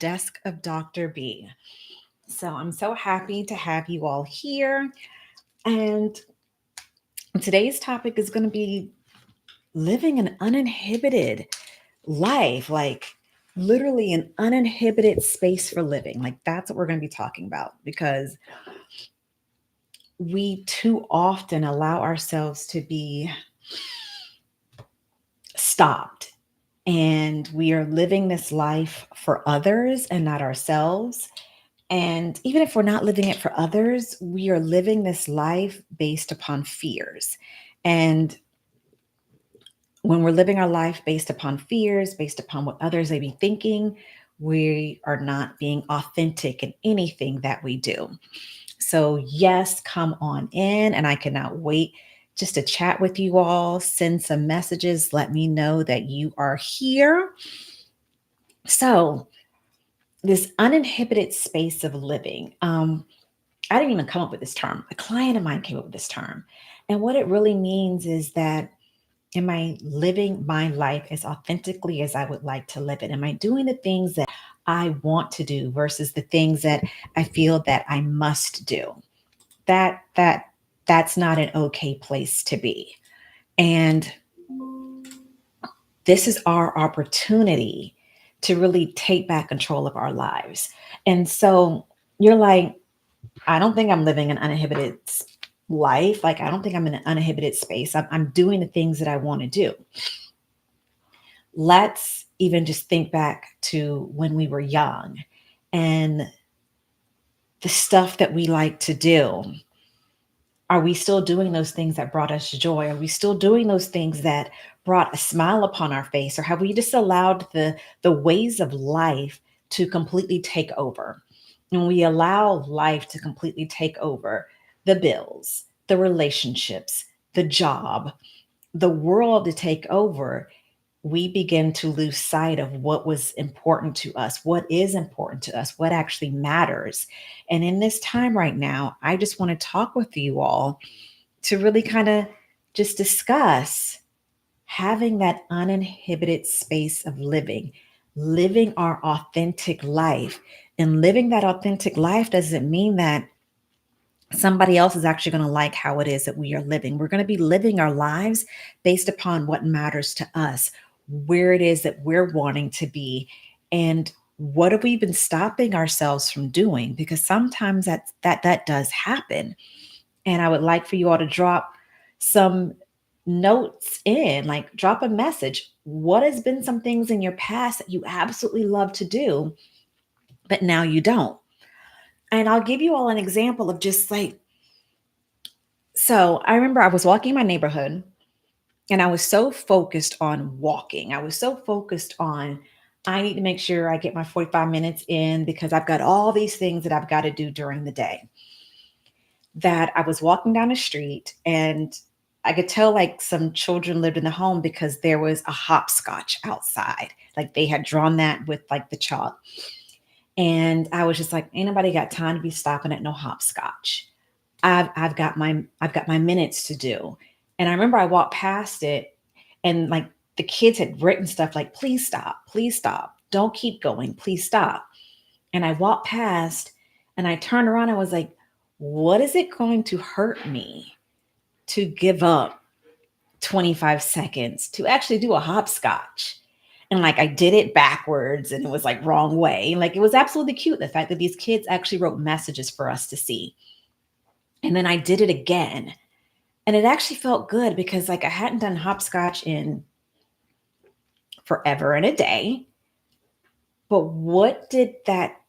desk of Dr. B. So I'm so happy to have you all here. And today's topic is going to be living an uninhibited life, like literally an uninhibited space for living. Like that's what we're going to be talking about because we too often allow ourselves to be stopped and we are living this life for others and not ourselves. And even if we're not living it for others, we are living this life based upon fears. And when we're living our life based upon fears, based upon what others may be thinking, we are not being authentic in anything that we do. So, yes, come on in. And I cannot wait just to chat with you all. Send some messages. Let me know that you are here. So, this uninhibited space of living. I didn't even come up with this term. A client of mine came up with this term. And what it really means is that am I living my life as authentically as I would like to live it? Am I doing the things that I want to do versus the things that I feel that I must do? That's not an okay place to be. And this is our opportunity to really take back control of our lives. And so you're like, I don't think I'm living an uninhibited life. Like, I don't think I'm in an uninhibited space. I'm doing the things that I want to do. Let's even just think back to when we were young and the stuff that we like to do. Are we still doing those things that brought us joy? Are we still doing those things that brought a smile upon our face? Or have we just allowed the ways of life to completely take over? And we allow life to completely take over the bills, the relationships, the job, the world to take over, we begin to lose sight of what was important to us, what is important to us, what actually matters. And in this time right now, I just want to talk with you all to really kind of just discuss having that uninhibited space of living, living our authentic life. And living that authentic life doesn't mean that somebody else is actually going to like how it is that we are living. We're going to be living our lives based upon what matters to us, where it is that we're wanting to be, and what have we been stopping ourselves from doing? Because sometimes that does happen. And I would like for you all to drop some notes in, like drop a message. What has been some things in your past that you absolutely love to do, but now you don't? And I'll give you all an example of just like, so I remember I was walking my neighborhood and I was so focused on walking. I was so focused on, I need to make sure I get my 45 minutes in because I've got all these things that I've got to do during the day. That I was walking down the street and I could tell like some children lived in the home because there was a hopscotch outside. Like they had drawn that with like the chalk. And I was just like, ain't nobody got time to be stopping at no hopscotch. I've got my minutes to do. And I remember I walked past it and like the kids had written stuff like, please stop, don't keep going, please stop. And I walked past and I turned around and was like, what is it going to hurt me to give up 25 seconds to actually do a hopscotch? And like I did it backwards and it was like wrong way. Like it was absolutely cute. The fact that these kids actually wrote messages for us to see. And then I did it again. And it actually felt good because like I hadn't done hopscotch in forever and a day. But what did that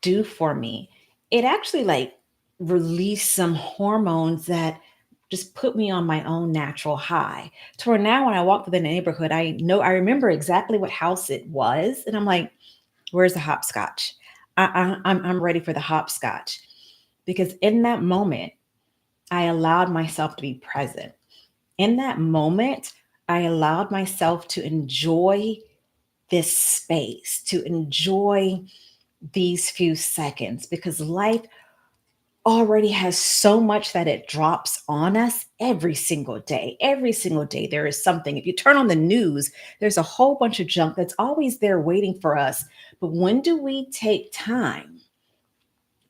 do for me? It actually like released some hormones that just put me on my own natural high. To where now when I walk through the neighborhood, I remember exactly what house it was. And I'm like, where's the hopscotch? I'm ready for the hopscotch. Because in that moment, I allowed myself to be present. In that moment, I allowed myself to enjoy this space, to enjoy these few seconds because life already has so much that it drops on us every single day. Every single day, there is something. If you turn on the news, there's a whole bunch of junk that's always there waiting for us. But when do we take time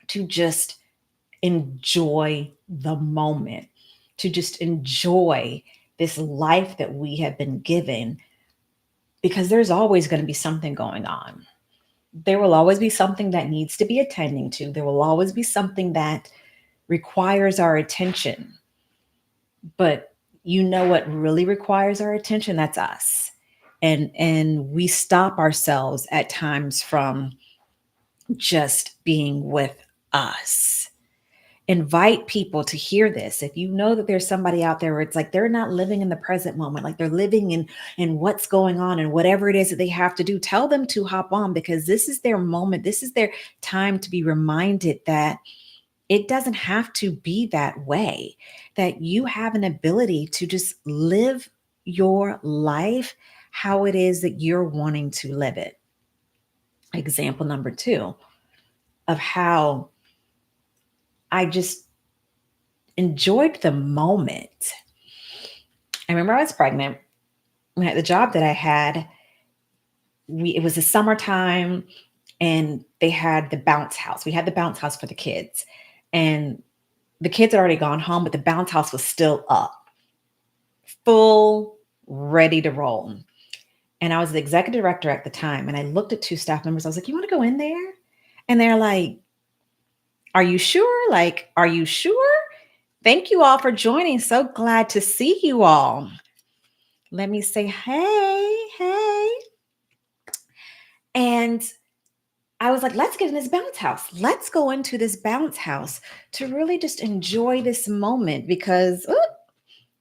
to just enjoy the moment, to just enjoy this life that we have been given? Because there's always going to be something going on. There will always be something that needs to be attending to. There will always be something that requires our attention. But you know what really requires our attention? That's us. And we stop ourselves at times from just being with us. Invite people to hear this. If you know that there's somebody out there where it's like they're not living in the present moment, like they're living in what's going on and whatever it is that they have to do, tell them to hop on, because this is their moment. This is their time to be reminded that it doesn't have to be that way, that you have an ability to just live your life how it is that you're wanting to live it. Example number two of how I just enjoyed the moment. I remember I was pregnant. The job that I had, it was the summertime, and they had the bounce house. We had the bounce house for the kids, and the kids had already gone home, but the bounce house was still up, full, ready to roll. And I was the executive director at the time, and I looked at two staff members. I was like, "You want to go in there?" And they're like, "Are you sure? Like, are you sure? Thank you all for joining. So glad to see you all." Let me say, "Hey, hey." And I was like, let's get in this bounce house. Let's go into this bounce house to really just enjoy this moment, because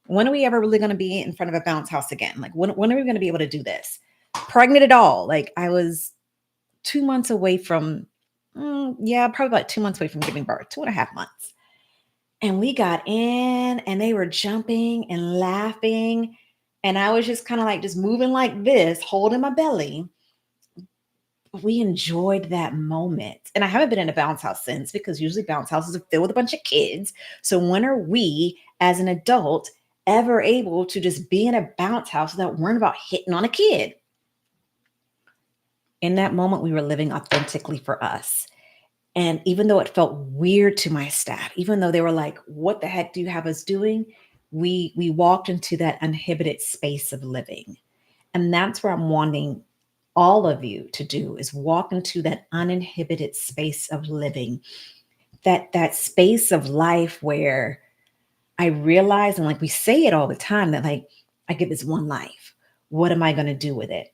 when are we ever really going to be in front of a bounce house again? Like, when are we going to be able to do this? Pregnant at all. Like, I was 2 months away from, yeah, probably about 2 months away from giving birth, 2.5 months. And we got in and they were jumping and laughing. And I was just kind of like just moving like this, holding my belly. We enjoyed that moment. And I haven't been in a bounce house since, because usually bounce houses are filled with a bunch of kids. So when are we as an adult ever able to just be in a bounce house without worrying about hitting on a kid? In that moment, we were living authentically for us. And even though it felt weird to my staff, even though they were like, "What the heck do you have us doing?" We walked into that uninhibited space of living. And that's where I'm wanting all of you to do, is walk into that uninhibited space of living, that space of life where I realize, and like we say it all the time, that like, I get this one life. What am I going to do with it?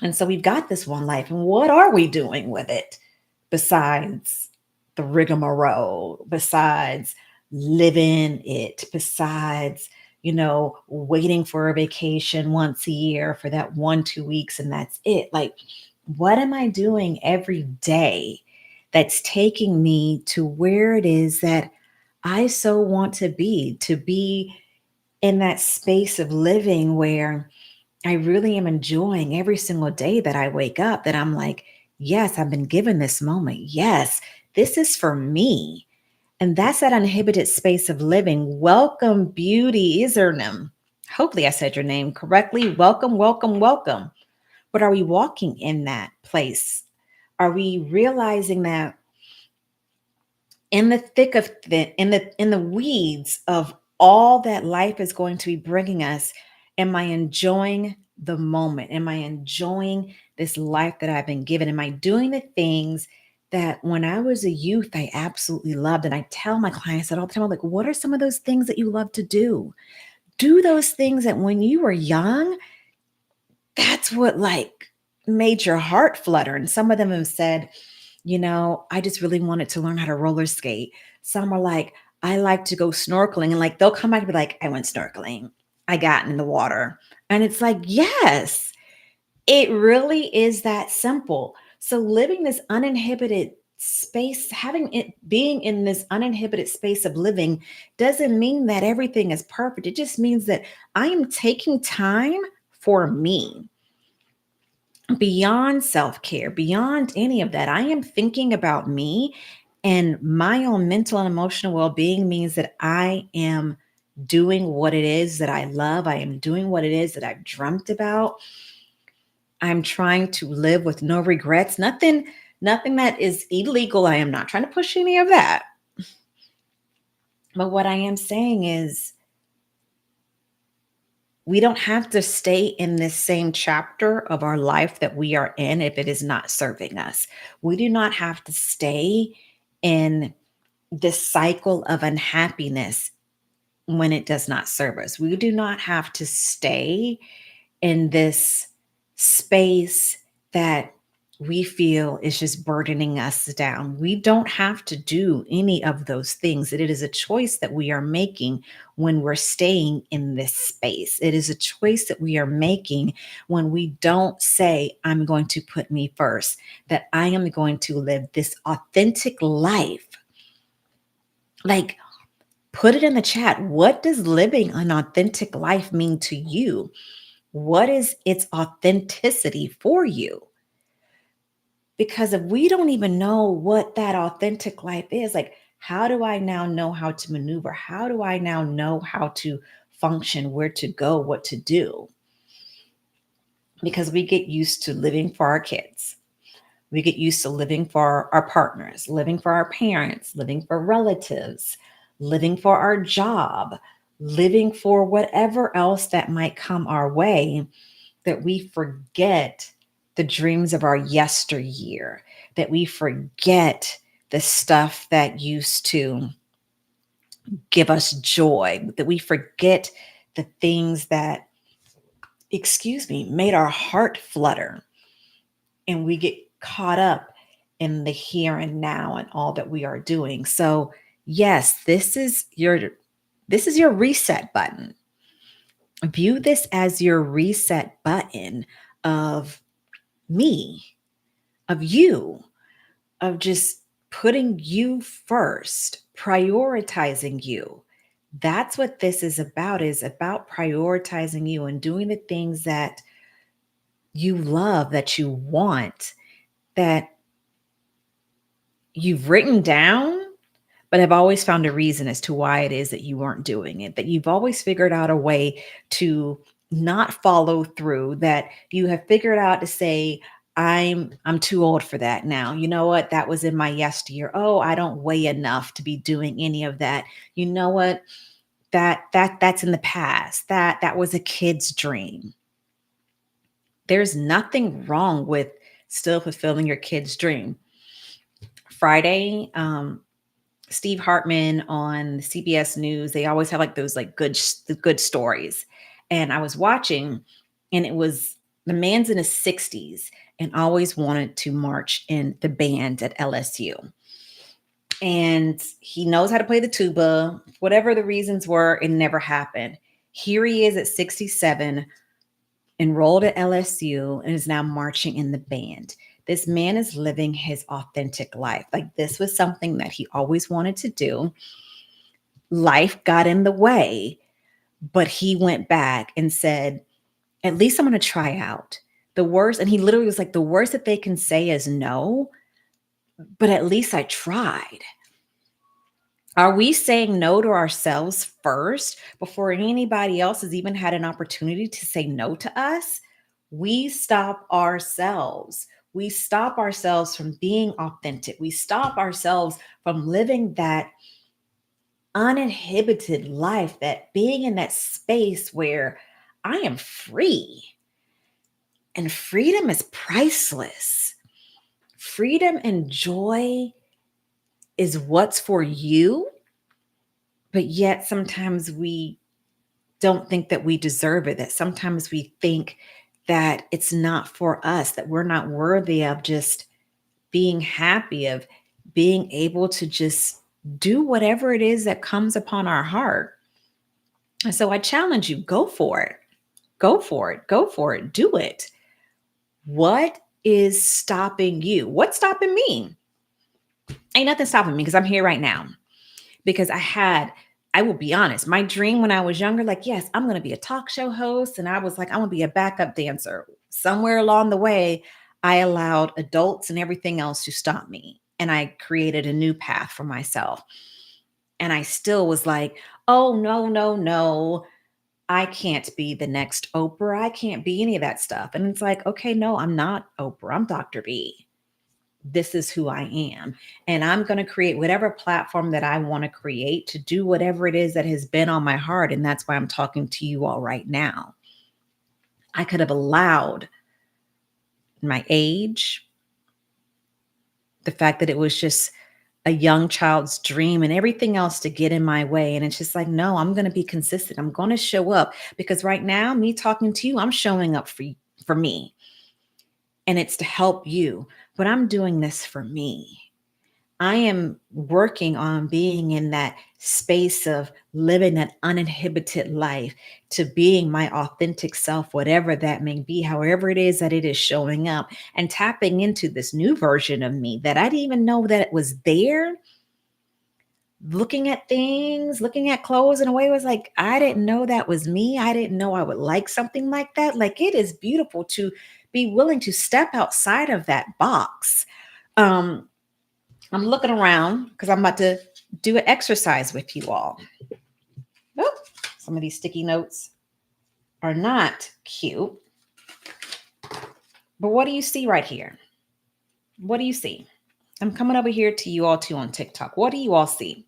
And so we've got this one life, and what are we doing with it besides the rigmarole, besides living it, besides, waiting for a vacation once a year for that 1, 2 weeks, and that's it? Like, what am I doing every day that's taking me to where it is that I so want to be in that space of living where I really am enjoying every single day that I wake up, that I'm like, yes, I've been given this moment. Yes, this is for me. And that's that uninhibited space of living. Welcome, Beauty Isernum. Hopefully, I said your name correctly. Welcome, welcome, welcome. But are we walking in that place? Are we realizing that in the thick of in the weeds of all that life is going to be bringing us, am I enjoying the moment? Am I enjoying this life that I've been given? Am I doing the things that when I was a youth I absolutely loved? And I tell my clients that all the time. I'm like, what are some of those things that you love to do? Do those things that when you were young, that's what like made your heart flutter. And some of them have said, I just really wanted to learn how to roller skate. Some are like, I like to go snorkeling. And like, they'll come back and be like, I went snorkeling. I got in the water. And it's like, yes, it really is that simple. So living this uninhibited space, having it being in this uninhibited space of living doesn't mean that everything is perfect. It just means that I am taking time for me. Beyond self care, beyond any of that, I am thinking about me And my own mental and emotional well being means that I am doing what it is that I love. I am doing what it is that I've dreamt about. I'm trying to live with no regrets, nothing that is illegal. I am not trying to push any of that. But what I am saying is, we don't have to stay in this same chapter of our life that we are in if it is not serving us. We do not have to stay in this cycle of unhappiness when it does not serve us. We do not have to stay in this space that we feel is just burdening us down. We don't have to do any of those things. It is a choice that we are making when we're staying in this space. It is a choice that we are making when we don't say, I'm going to put me first, that I am going to live this authentic life. Like, put it in the chat. What does living an authentic life mean to you? What is its authenticity for you? Because if we don't even know what that authentic life is, like, how do I now know how to maneuver? How do I now know how to function, where to go, what to do? Because we get used to living for our kids. We get used to living for our partners, living for our parents, living for relatives, living for our job, living for whatever else that might come our way, that we forget the dreams of our yesteryear, that we forget the stuff that used to give us joy, that we forget the things that, made our heart flutter, and we get caught up in the here and now and all that we are doing. So, yes, this is your reset button. View this as your reset button of me, of you, of just putting you first, prioritizing you. That's what this is about prioritizing you and doing the things that you love, that you want, that you've written down, but have always found a reason as to why it is that you weren't doing it, that you've always figured out a way to not follow through, that you have figured out to say, I'm too old for that now. You know what? That was in my yesteryear. Oh, I don't weigh enough to be doing any of that. You know what? That's in the past. That was a kid's dream. There's nothing wrong with still fulfilling your kid's dream. Friday, Steve Hartman on CBS News, they always have like those like good stories. And I was watching, and it was the man's in his 60s and always wanted to march in the band at LSU. And he knows how to play the tuba. Whatever the reasons were, it never happened. Here he is at 67, enrolled at LSU, and is now marching in the band. This man is living his authentic life. Like, this was something that he always wanted to do. Life got in the way, but he went back and said, at least I'm going to try out. The worst, and he literally was like, the worst that they can say is no, but at least I tried. Are we saying no to ourselves first before anybody else has even had an opportunity to say no to us? We stop ourselves. We stop ourselves from being authentic. We stop ourselves from living that uninhibited life, that being in that space where I am free. And freedom is priceless. Freedom and joy is what's for you, but yet sometimes we don't think that we deserve it, that sometimes we think that it's not for us, that we're not worthy of just being happy, of being able to just do whatever it is that comes upon our heart. And so I challenge you, go for it. Go for it. Go for it. Do it. What is stopping you? What's stopping me? Ain't nothing stopping me because I'm here right now. Because I will be honest, my dream when I was younger, like, yes, I'm going to be a talk show host. And I was like, I'm going to be a backup dancer. Somewhere along the way, I allowed adults and everything else to stop me. and I created a new path for myself. And I still was like, oh, no, no, no. I can't be the next Oprah. I can't be any of that stuff. And it's like, okay, no, I'm not Oprah. I'm Dr. B. This is who I am. And I'm going to create whatever platform that I want to create to do whatever it is that has been on my heart. And that's why I'm talking to you all right now. I could have allowed my age, the fact that it was just a young child's dream and everything else to get in my way. And it's just like, no, I'm going to be consistent. I'm going to show up because right now, me talking to you, I'm showing up for me. And it's to help you. But I'm doing this for me. I am working on being in that space of living that uninhibited life, to being my authentic self, whatever that may be, however it is that it is showing up, and tapping into this new version of me that I didn't even know that it was there. Looking at things, looking at clothes in a way was like, I didn't know that was me. I didn't know I would like something like that. Like, it is beautiful to be willing to step outside of that box. Um, I'm looking around because I'm about to do an exercise with you all. Oh, some of these sticky notes are not cute. But what do you see right here? What do you see? I'm coming over here to you all too on TikTok. What do you all see?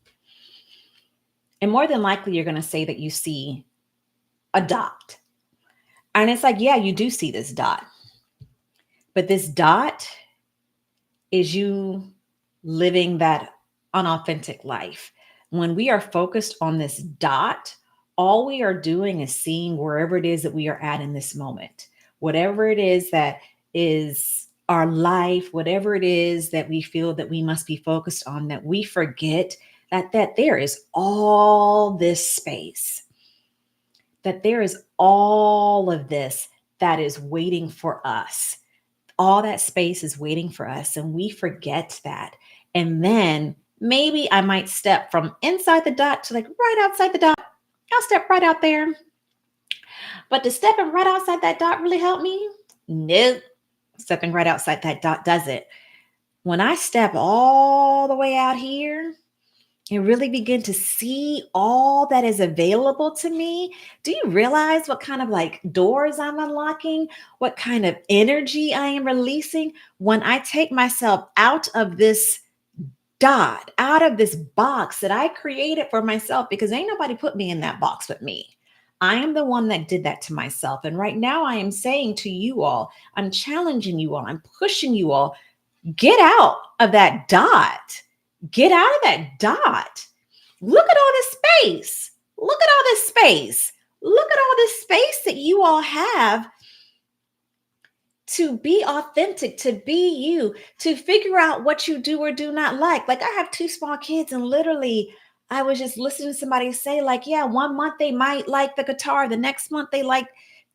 And more than likely, you're going to say that you see a dot. And it's like, yeah, you do see this dot. But this dot is you living that unauthentic life. When we are focused on this dot, all we are doing is seeing wherever it is that we are at in this moment. Whatever it is that is our life, whatever it is that we feel that we must be focused on, that we forget that there is all this space, that there is all of this that is waiting for us. All that space is waiting for us, and we forget that. And then maybe I might step from inside the dot to like right outside the dot. I'll step right out there. But to stepping right outside that dot really help me? Nope. Stepping right outside that dot does it. When I step all the way out here and really begin to see all that is available to me, do you realize what kind of like doors I'm unlocking? What kind of energy I am releasing when I take myself out of this dot, out of this box that I created for myself? Because ain't nobody put me in that box but me. I am the one that did that to myself. And right now I am saying to you all, I'm challenging you all, I'm pushing you all, get out of that dot. Get out of that dot. Look at all this space. Look at all this space. Look at all this space that you all have to be authentic, to be you, to figure out what you do or do not like. Like, I have two small kids, and literally, I was just listening to somebody say, like, yeah, 1 month they might like the guitar, the next month they like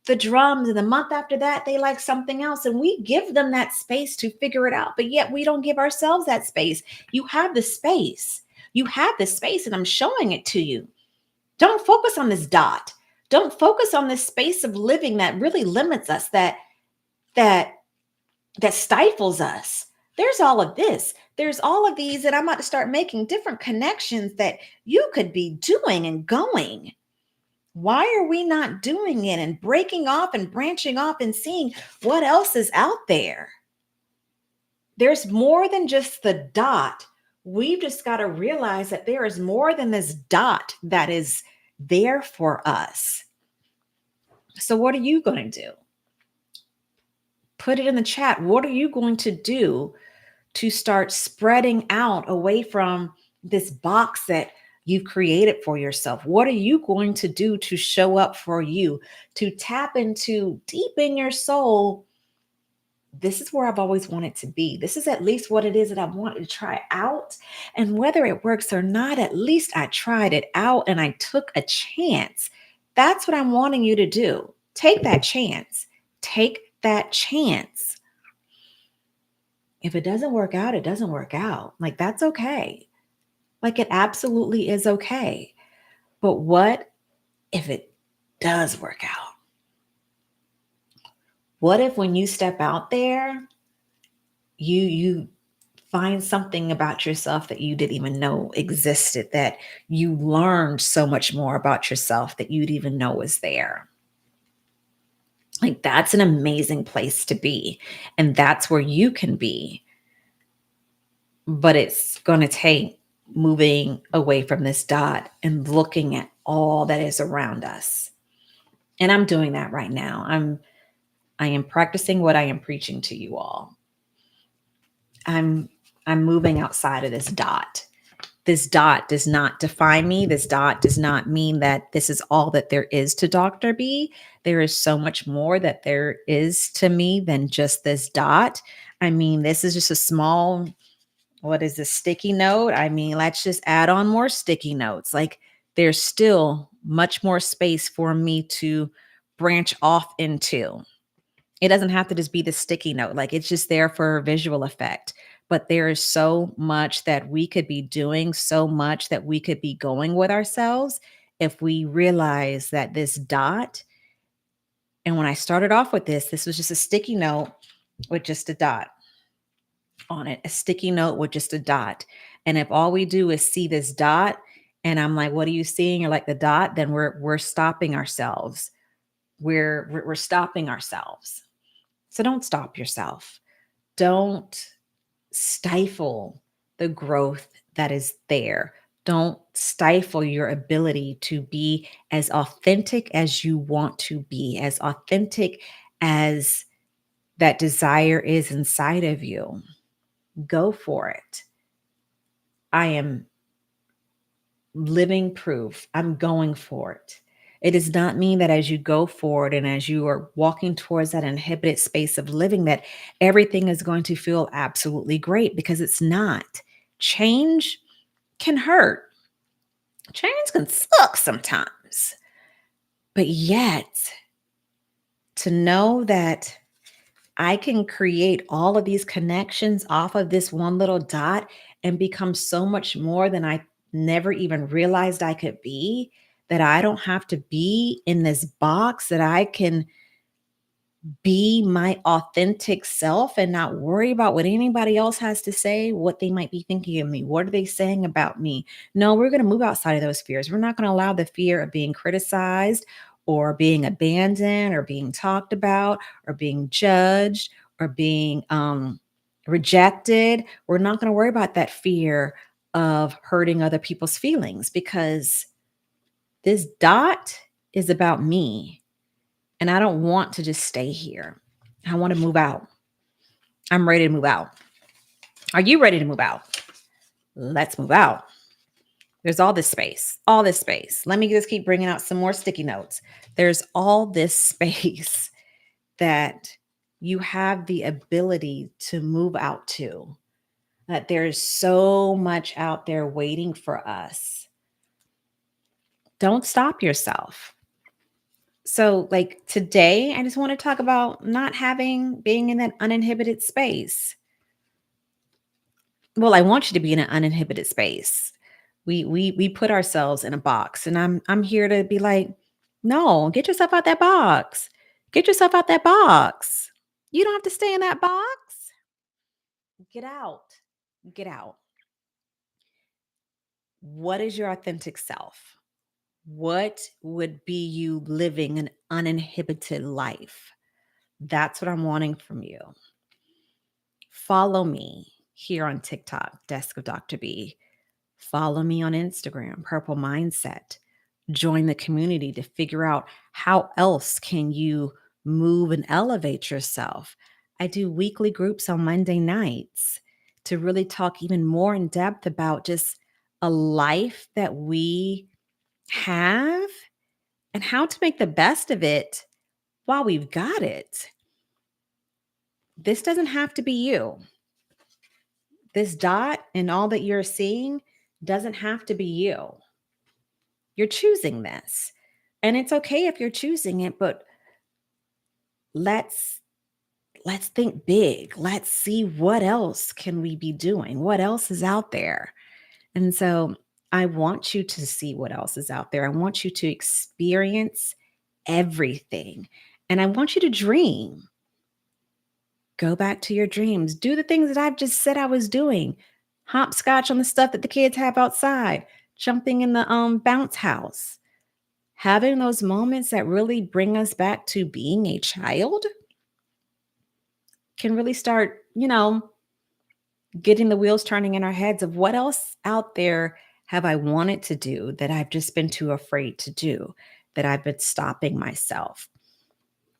the drums, and the month after that they like something else. And we give them that space to figure it out, but yet we don't give ourselves that space. You have the space. You have the space, and I'm showing it to you. Don't focus on this dot. Don't focus on this space of living that really limits us, that stifles us. There's all of this. There's all of these, and I'm about to start making different connections that you could be doing and going. Why are we not doing it and breaking off and branching off and seeing what else is out there? There's more than just the dot. We've just got to realize that there is more than this dot that is there for us. So, what are you going to do? Put it in the chat. What are you going to do to start spreading out away from this box that you've created for yourself? What are you going to do to show up for you, to tap into deep in your soul? This is where I've always wanted to be. This is at least what it is that I wanted to try out. And whether it works or not, at least I tried it out and I took a chance. That's what I'm wanting you to do. Take that chance. Take that chance. If it doesn't work out, it doesn't work out. Like, that's okay. Like, it absolutely is okay. But what if it does work out? What if when you step out there, you Find something about yourself that you didn't even know existed, that you learned so much more about yourself that you'd even know was there. Like, that's an amazing place to be. And that's where you can be. But it's going to take moving away from this dot and looking at all that is around us. And I'm doing that right now. I am practicing what I am preaching to you all. I'm I'm moving outside of this dot. This dot does not define me. This dot does not mean that this is all that there is to Dr. B. There is so much more that there is to me than just this dot. I mean, this is just a small, what is this, sticky note? I mean, let's just add on more sticky notes. Like, there's still much more space for me to branch off into. It doesn't have to just be the sticky note. Like, it's just there for visual effect. But there is so much that we could be doing, so much that we could be going with ourselves if we realize that this dot, and when I started off with this was just a sticky note with just a dot on it, a sticky note with just a dot. And if all we do is see this dot, and I'm like, what are you seeing? You're like, the dot, then we're stopping ourselves. We're stopping ourselves. So don't stop yourself. Don't stifle the growth that is there. Don't stifle your ability to be as authentic as you want to be, as authentic as that desire is inside of you. Go for it. I am living proof. I'm going for it. It does not mean that as you go forward and as you are walking towards that inhibited space of living, that everything is going to feel absolutely great, because it's not. Change can hurt. Change can suck sometimes. But yet, to know that I can create all of these connections off of this one little dot and become so much more than I never even realized I could be, that I don't have to be in this box, that I can be my authentic self and not worry about what anybody else has to say, what they might be thinking of me. What are they saying about me? No, we're going to move outside of those fears. We're not going to allow the fear of being criticized or being abandoned or being talked about or being judged or being rejected. We're not going to worry about that fear of hurting other people's feelings, because this dot is about me. And I don't want to just stay here. I want to move out. I'm ready to move out. Are you ready to move out? Let's move out. There's all this space, all this space. Let me just keep bringing out some more sticky notes. There's all this space that you have the ability to move out to, that there's so much out there waiting for us. Don't stop yourself. So, like today, I just want to talk about being in that uninhibited space. Well, I want you to be in an uninhibited space. We put ourselves in a box, and I'm here to be like, no, get yourself out that box. Get yourself out that box. You don't have to stay in that box. Get out. Get out. What is your authentic self? What would be you living an uninhibited life? That's what I'm wanting from you. Follow me here on TikTok, Desk of Dr. B. Follow me on Instagram, Purple Mindset. Join the community to figure out how else can you move and elevate yourself. I do weekly groups on Monday nights to really talk even more in depth about just a life that we have and how to make the best of it while we've got it. This doesn't have to be you. This dot and all that you're seeing doesn't have to be you. You're choosing this. And it's okay if you're choosing it, but let's think big. Let's see what else can we be doing? What else is out there? And so I want you to see what else is out there. I want you to experience everything. And I want you to dream. Go back to your dreams. Do the things that I've just said I was doing. Hopscotch on the stuff that the kids have outside, jumping in the bounce house. Having those moments that really bring us back to being a child can really start, getting the wheels turning in our heads of what else out there have I wanted to do that I've just been too afraid to do, that I've been stopping myself.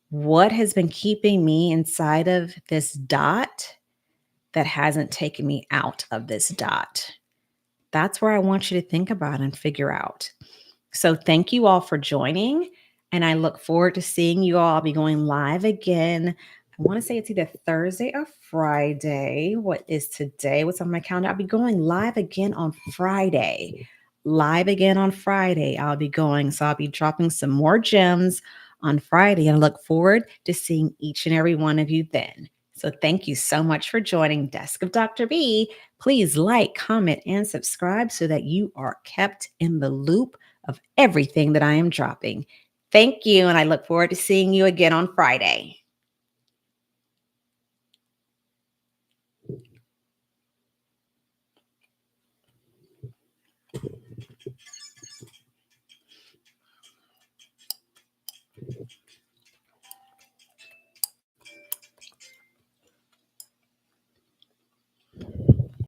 What has been keeping me inside of this dot that hasn't taken me out of this dot? That's where I want you to think about and figure out. So thank you all for joining. And I look forward to seeing you all. I'll be going live again. I want to say it's either Thursday or Friday. What is today? What's on my calendar? I'll be going live again on Friday. Live again on Friday. I'll be going. So I'll be dropping some more gems on Friday. And I look forward to seeing each and every one of you then. So thank you so much for joining Desk of Dr. B. Please like, comment, and subscribe so that you are kept in the loop of everything that I am dropping. Thank you, and I look forward to seeing you again on Friday.